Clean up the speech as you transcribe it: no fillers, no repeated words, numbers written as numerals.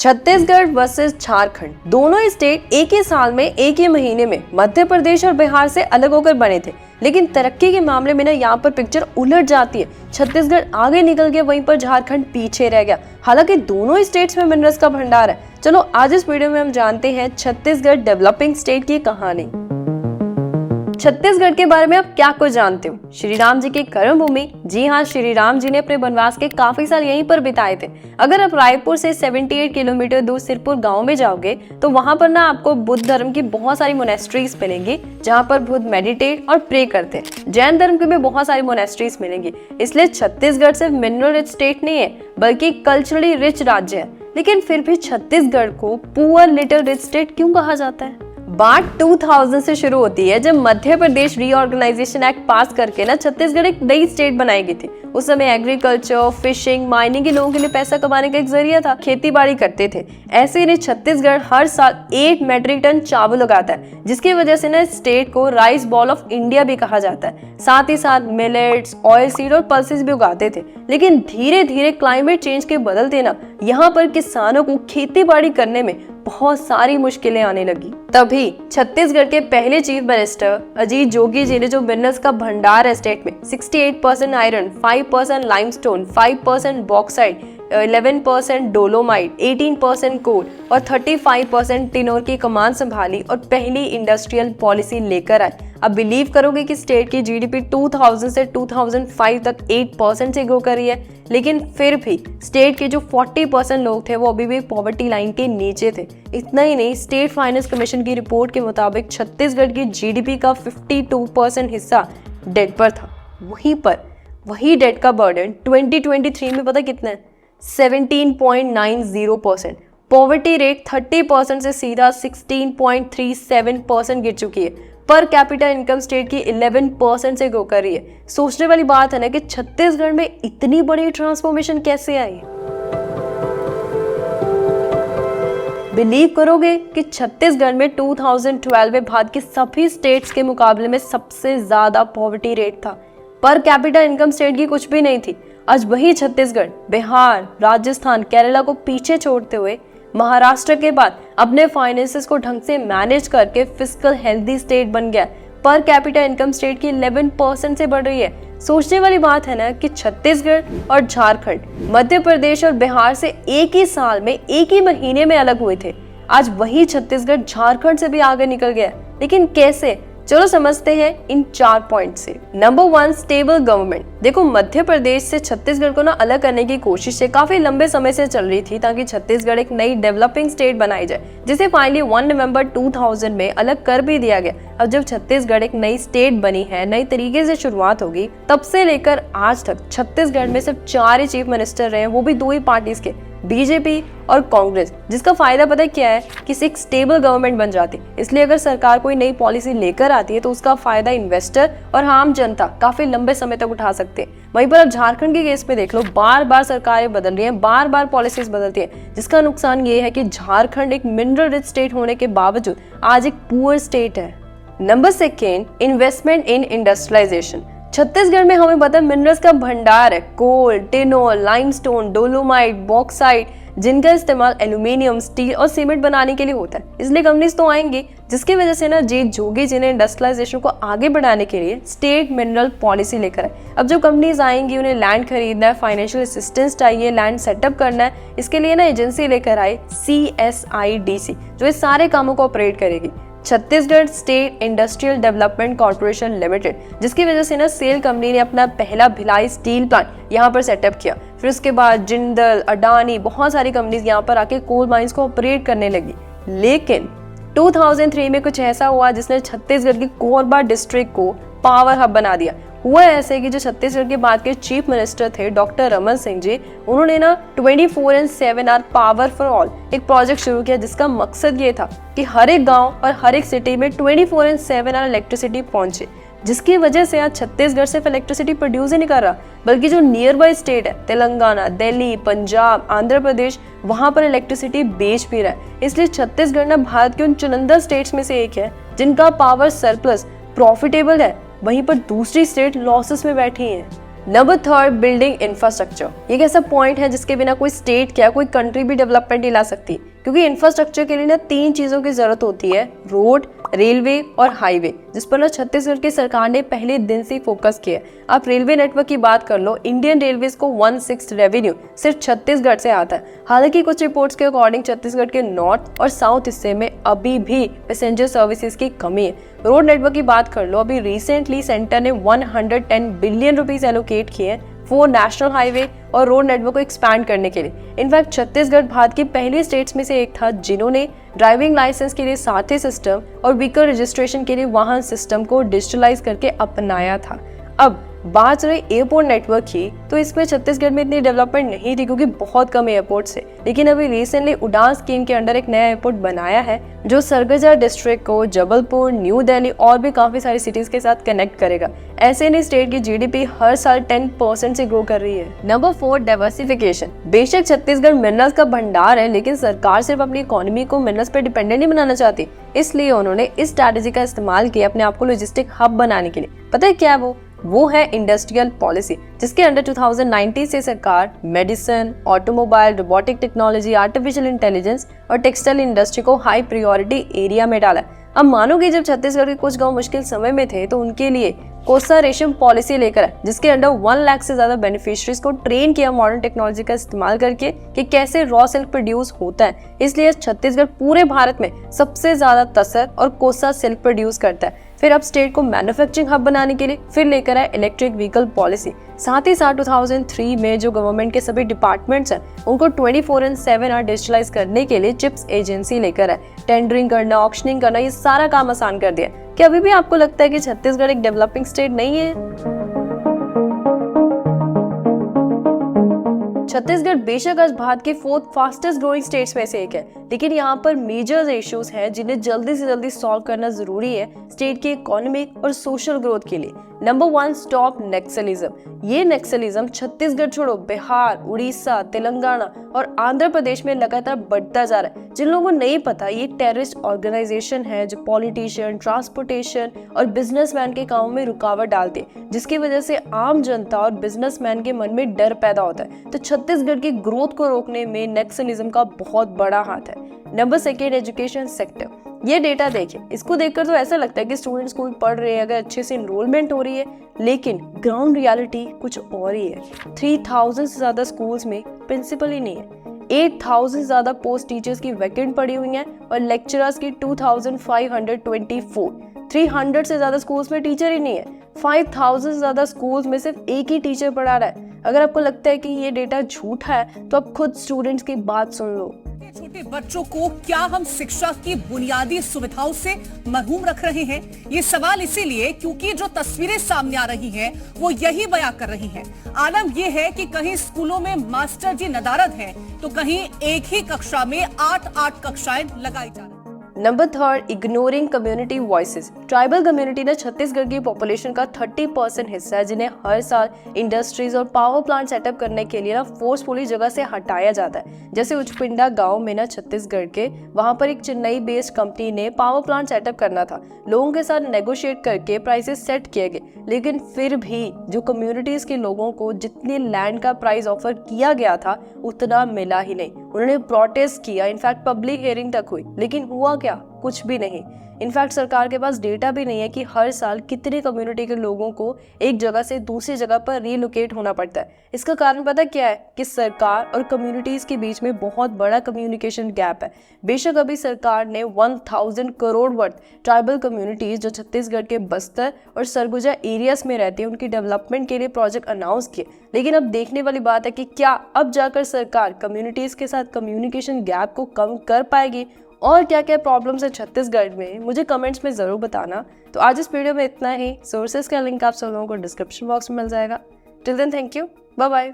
Chhattisgarh versus Jharkhand, दोनों state एक ही साल में एक ही महीने में मध्य प्रदेश और बिहार से अलग होकर बने थे। लेकिन तरक्की के मामले में ना यहाँ पर पिक्चर उलट जाती है। छत्तीसगढ़ आगे निकल गया, वहीं पर झारखंड पीछे रह गया। हालांकि दोनों स्टेट्स में मिनरल्स का भंडार है। चलो आज इस वीडियो में हम जानते हैं छत्तीसगढ़ डेवलपिंग स्टेट की कहानी। छत्तीसगढ़ के बारे में आप क्या कुछ जानते हो? श्री राम जी की कर्म भूमि। जी हाँ, श्री राम जी ने अपने वनवास के काफी साल यहीं पर बिताए थे। अगर आप रायपुर से 78 किलोमीटर दूर सिरपुर गांव में जाओगे तो वहां पर ना आपको बुद्ध धर्म की बहुत सारी मोनेस्ट्रीज मिलेंगी, जहां पर बुद्ध मेडिटेट और प्रे करते हैं। जैन धर्म की भी बहुत सारी मोनेस्ट्रीज मिलेंगी। इसलिए छत्तीसगढ़ सिर्फ मिनरल रिच स्टेट नहीं है, बल्कि कल्चरली रिच राज्य है। लेकिन फिर भी छत्तीसगढ़ को पुअर लिटिल रिच स्टेट क्यों कहा जाता है? बात 2000 से शुरू होती है, जब मध्य प्रदेश रीऑर्गेनाइजेशन एक्ट पास करके ना छत्तीसगढ़ एक नई स्टेट बनाई गई थी। उस समय एग्रीकल्चर, फिशिंग, माइनिंग के लोगों के लिए पैसा कमाने का एक जरिया था। खेती बाड़ी करते थे। ऐसे ही छत्तीसगढ़ हर साल 8 मैट्रिक टन चावल उगाता है, जिसकी वजह से ना स्टेट को राइस बॉल ऑफ इंडिया भी कहा जाता है। साथ ही साथ मिलेट्स, ऑयल सीड और पल्सेस भी उगाते थे। लेकिन धीरे धीरे क्लाइमेट चेंज के बदलते ना यहाँ पर किसानों को खेती बाड़ी करने में बहुत सारी मुश्किलें आने लगी। तभी छत्तीसगढ़ के पहले चीफ मिनिस्टर अजीत जोगी जी ने जो मिनरल्स का भंडार है स्टेट में, 68% आयरन, 5% लाइमस्टोन, 5% बॉक्साइट, 11% डोलोमाइट, 18% कोल और 35% टिनोर की कमान संभाली और पहली इंडस्ट्रियल पॉलिसी लेकर आए। अब बिलीव करोगे कि स्टेट की जीडीपी 2000 से 2005 तक 8% से ग्रो कर रही है। लेकिन फिर भी स्टेट के जो 40% लोग थे वो अभी भी पॉवर्टी लाइन के नीचे थे। इतना ही नहीं, स्टेट फाइनेंस कमीशन की रिपोर्ट के मुताबिक छत्तीसगढ़ की जीडीपी का 52% हिस्सा डेट पर था। वही डेट का बर्डन 2023 में पता कितना है? 17.90%। पॉवर्टी रेट 30% से सीधा 16.37% गिर चुकी है। पर कैपिटा इनकम स्टेट की 11% से ग्रो कर रही है। सोचने वाली बात है ना कि छत्तीसगढ़ में इतनी बड़ी ट्रांसफॉर्मेशन कैसे आई? बिलीव करोगे कि छत्तीसगढ़ में 2012 में भारत के सभी स्टेट्स के मुकाबले में सबसे ज्यादा पॉवर्टी रेट था। पर कैपिटा इनकम स्टेट की कुछ भी नहीं थी। आज वही छत्तीसगढ़ बिहार, राजस्थान, केरला को पीछे छोड़ते हुए महाराष्ट्र के बाद अपने फाइनेंसेस को ढंग से मैनेज करके फिस्कल हेल्दी स्टेट बन गया। पर कैपिटा इनकम स्टेट की 11% से बढ़ रही है। सोचने वाली बात है ना कि छत्तीसगढ़ और झारखंड मध्य प्रदेश और बिहार से एक ही साल में एक ही महीने में अलग हुए थे। आज वही छत्तीसगढ़ झारखंड से भी आगे निकल गया। लेकिन कैसे? चलो समझते हैं इन 4 पॉइंट से। Number 1, stable government. देखो, मध्य प्रदेश से छत्तीसगढ़ को ना अलग करने की कोशिश काफी लंबे समय से चल रही थी, ताकि छत्तीसगढ़ एक नई डेवलपिंग स्टेट बनाई जाए, जिसे फाइनली 1 नवंबर 2000 में अलग कर भी दिया गया। अब जब छत्तीसगढ़ एक नई स्टेट बनी है, नई तरीके से शुरुआत होगी, तब से लेकर आज तक छत्तीसगढ़ में सिर्फ 4 ही चीफ मिनिस्टर रहे, वो भी 2 ही पार्टीज के, बीजेपी और कांग्रेस। जिसका फायदा पता है क्या है? कि एक स्टेबल गवर्नमेंट बन जाती। इसलिए अगर सरकार कोई नई पॉलिसी लेकर आती है तो उसका फायदा इन्वेस्टर और आम जनता काफी लंबे समय तक उठा सकते हैं। वहीं पर अब झारखंड के केस में देख लो, बार बार सरकारें बदल रही हैं, बार बार पॉलिसीज बदलती हैं, जिसका नुकसान ये है कि झारखंड एक मिनरल रिच स्टेट होने के बावजूद आज एक पुअर स्टेट है। Number 2, investment in industrialisation. Chhattisgarh में हमें पता है मिनरल्स का भंडार है। कोल, टिनोल, लाइमस्टोन, डोलोमाइट, बॉक्साइट, जिनका इस्तेमाल एल्यूमिनियम, स्टील और सीमेंट बनाने के लिए होता है। इसलिए कंपनीज तो आएंगी, जिसकी वजह से ना जीत जोगी जी ने इंडस्ट्रियलाइजेशन को आगे बढ़ाने के लिए स्टेट मिनरल पॉलिसी लेकर आए। अब जब कंपनीज आएंगी, उन्हें लैंड खरीदना है, फाइनेंशियल असिस्टेंस चाहिए, लैंड सेटअप करना है। इसके लिए ना एजेंसी लेकर आए CSIDC, जो इस सारे कामों को ऑपरेट करेगी। Chhattisgarh state industrial development corporation limited, जिसकी वजह से ना सेल कंपनी ने अपना पहला भिलाई स्टील प्लांट यहाँ पर सेटअप किया। फिर उसके बाद जिंदल, अडानी, बहुत सारी कंपनीज यहाँ पर आके कोल माइंस को ऑपरेट करने लगी। लेकिन 2003 में कुछ ऐसा हुआ जिसने छत्तीसगढ़ की कोरबा डिस्ट्रिक्ट को पावर हब बना दिया। हुआ ऐसे कि जो छत्तीसगढ़ के बाद के चीफ मिनिस्टर थे डॉक्टर रमन सिंह जी, उन्होंने ना 24/7 आवर पावर फॉर ऑल एक प्रोजेक्ट शुरू किया, जिसका मकसद ये था कि हर एक गांव और हर एक सिटी में 24/7 आवर इलेक्ट्रिसिटी पहुंचे। जिसकी वजह से आज छत्तीसगढ़ सिर्फ इलेक्ट्रिसिटी प्रोड्यूस ही नहीं कर रहा, बल्कि जो नियर बाय स्टेट है, तेलंगाना, दिल्ली, पंजाब, आंध्र प्रदेश, वहां पर इलेक्ट्रिसिटी बेच भी रहा है। इसलिए छत्तीसगढ़ ना भारत के उन चुनिंदा स्टेट्स में से एक है जिनका पावर सरप्लस प्रॉफिटेबल है। वहीं पर दूसरी स्टेट लॉसेस में बैठी है। Number 3, building infrastructure. ये एक ऐसा पॉइंट है जिसके बिना कोई स्टेट क्या कोई कंट्री भी डेवलपमेंट नहीं ला सकती, क्योंकि इंफ्रास्ट्रक्चर के लिए ना 3 चीजों की जरूरत होती है, रोड, रेलवे और हाईवे, जिस पर ना छत्तीसगढ़ की सरकार ने पहले दिन से फोकस किया है। आप रेलवे नेटवर्क की बात कर लो, इंडियन रेलवेज को 1/6 रेवेन्यू सिर्फ छत्तीसगढ़ से आता है। हालांकि कुछ रिपोर्ट्स के अकॉर्डिंग छत्तीसगढ़ के नॉर्थ और साउथ हिस्से में अभी भी पैसेंजर सर्विसेज की कमी है। रोड नेटवर्क की बात कर लो, अभी रिसेंटली सेंटर ने 110 बिलियन रुपीज एलोकेट किए हैं 4 नेशनल हाईवे और रोड नेटवर्क को एक्सपैंड करने के लिए। इनफैक्ट छत्तीसगढ़ भारत की पहली स्टेट्स में से एक था जिन्होंने ड्राइविंग लाइसेंस के लिए साथी सिस्टम और व्हीकल रजिस्ट्रेशन के लिए वाहन सिस्टम को डिजिटलाइज करके अपनाया था। अब बात रही एयरपोर्ट नेटवर्क की, तो इसमें छत्तीसगढ़ में इतनी डेवलपमेंट नहीं थी क्योंकि बहुत कम एयरपोर्ट्स है। लेकिन अभी रिसेंटली उड़ान स्कीम के अंडर एक नया एयरपोर्ट बनाया है जो सरगुजा डिस्ट्रिक्ट को जबलपुर, न्यू दिल्ली और भी काफी सारी सिटीज के साथ कनेक्ट करेगा। ऐसे नहीं स्टेट की जीडीपी हर साल 10% से ग्रो कर रही है। Number 4, diversification. बेशक छत्तीसगढ़ मिनरल्स का भंडार है, लेकिन सरकार सिर्फ अपनी इकोनॉमी को मिनरल्स पे डिपेंडेंट नहीं बनाना चाहती, इसलिए उन्होंने इस स्ट्रैटेजी का इस्तेमाल किया अपने आप को लॉजिस्टिक हब बनाने के लिए। पता है क्या है वो है इंडस्ट्रियल पॉलिसी, जिसके अंडर 2019 से सरकार medicine, automobile, robotic technology, artificial intelligence और टेक्सटाइल इंडस्ट्री को हाई प्रायोरिटी एरिया में डाला। अब मानो कि जब छत्तीसगढ़ के कुछ गांव मुश्किल समय में थे तो उनके लिए कोसा रेशम पॉलिसी लेकर आए, जिसके अंडर 1 लाख से ज्यादा बेनिफिशियरीज को ट्रेन किया मॉडर्न टेक्नोलॉजी का इस्तेमाल करके कि कैसे रॉ सिल्क प्रोड्यूस होता है। इसलिए छत्तीसगढ़ पूरे भारत में सबसे ज्यादा तसर और कोसा सिल्क प्रोड्यूस करता है। फिर अब स्टेट को मैन्युफैक्चरिंग हब बनाने के लिए फिर लेकर आए इलेक्ट्रिक व्हीकल पॉलिसी। साथ ही साथ 2003 में जो गवर्नमेंट के सभी डिपार्टमेंट्स हैं उनको 24/7 आवर डिजिटलाइज करने के लिए चिप्स एजेंसी लेकर आए। टेंडरिंग करना, ऑक्शनिंग करना, ये सारा काम आसान कर दिया। क्या अभी भी आपको लगता है कि छत्तीसगढ़ एक डेवलपिंग स्टेट नहीं है? छत्तीसगढ़ बेशक आज भारत के 4th फास्टेस्ट ग्रोइंग स्टेट्स में से एक है, लेकिन यहाँ पर मेजर इश्यूज हैं जिन्हें जल्दी से जल्दी सॉल्व करना जरूरी है स्टेट की इकोनॉमिक और सोशल ग्रोथ के लिए। Number 1, stop Naxalism. ये नक्सलिज्म छत्तीसगढ़ छोड़ो बिहार, उड़ीसा, तेलंगाना और आंध्र प्रदेश में लगातार बढ़ता जा रहा है। जिन लोगों को नहीं पता, ये टेररिस्ट ऑर्गेनाइजेशन है जो पॉलिटिशियन, ट्रांसपोर्टेशन और बिजनेसमैन के कामों में रुकावट डालती है, जिसकी वजह से आम जनता और बिजनेसमैन के मन में डर पैदा होता है। तो छत्तीसगढ़ की ग्रोथ को रोकने में नक्सलिज्म का बहुत बड़ा हाथ है। Number 2, education sector. ये डेटा देखिए, इसको देखकर तो ऐसा लगता है कि स्टूडेंट स्कूल पढ़ रहे हैं, अगर अच्छे से इनरोलमेंट हो रही है, लेकिन ग्राउंड रियलिटी कुछ और ही है। 3000 से ज्यादा स्कूल्स में प्रिंसिपल ही नहीं है। 8000 से ज्यादा पोस्ट टीचर्स की वैकेंट पड़ी हुई हैं और लेक्चरर्स की 2524। 300 से ज्यादा स्कूल्स में टीचर ही नहीं है। 5000 से ज्यादा स्कूल्स में सिर्फ एक ही टीचर पढ़ा रहा है। अगर आपको लगता है कि ये डेटा झूठा है तो आप खुद स्टूडेंट्स की बात सुन लो। छोटे बच्चों को क्या हम शिक्षा की बुनियादी सुविधाओं से महरूम रख रहे हैं? ये सवाल इसीलिए क्योंकि जो तस्वीरें सामने आ रही हैं वो यही बयां कर रही हैं। आलम ये है कि कहीं स्कूलों में मास्टर जी नदारद हैं तो कहीं एक ही कक्षा में 8 कक्षाएं लगाई जा रही हैं। Number 3, ignoring community voices. Tribal community ने छत्तीसगढ़ की पॉपुलेशन का 30% हिस्सा है, जिन्हें हर साल इंडस्ट्रीज और पावर प्लांट सेटअप करने के लिए ना फोर्सफुली जगह से हटाया जाता है। जैसे उचपिंडा गांव में ना छत्तीसगढ़ के, वहां पर एक चेन्नई बेस्ड कंपनी ने पावर प्लांट सेटअप करना था। लोगों के साथ नेगोशिएट करके प्राइसेस सेट किए गए, लेकिन फिर भी जो कम्युनिटीज के लोगों को जितने लैंड का प्राइस ऑफर किया गया था उतना मिला ही नहीं। उन्होंने प्रोटेस्ट किया, इनफैक्ट पब्लिक हियरिंग तक हुई, लेकिन हुआ क्या? कुछ भी नहीं। इनफैक्ट सरकार के पास डेटा भी नहीं है कि हर साल कितने कम्युनिटी के लोगों को एक जगह से दूसरी जगह पर रीलोकेट होना पड़ता है। इसका कारण पता क्या है? कि सरकार और कम्युनिटीज के बीच में बहुत बड़ा कम्युनिकेशन गैप है। बेशक अभी सरकार ने 1000 करोड़ वर्थ ट्राइबल कम्युनिटीज जो छत्तीसगढ़ के बस्तर और सरगुजा एरियाज में रहती है उनकी डेवलपमेंट के लिए प्रोजेक्ट अनाउंस किए, लेकिन अब देखने वाली बात है कि क्या अब जाकर सरकार कम्युनिटीज के साथ कम्युनिकेशन गैप को कम कर पाएगी। और क्या क्या प्रॉब्लम्स है छत्तीसगढ़ में, मुझे कमेंट्स में ज़रूर बताना। तो आज इस वीडियो में इतना ही। सोर्सेज का लिंक आप सब लोगों को डिस्क्रिप्शन बॉक्स में मिल जाएगा। Till then thank you, bye bye.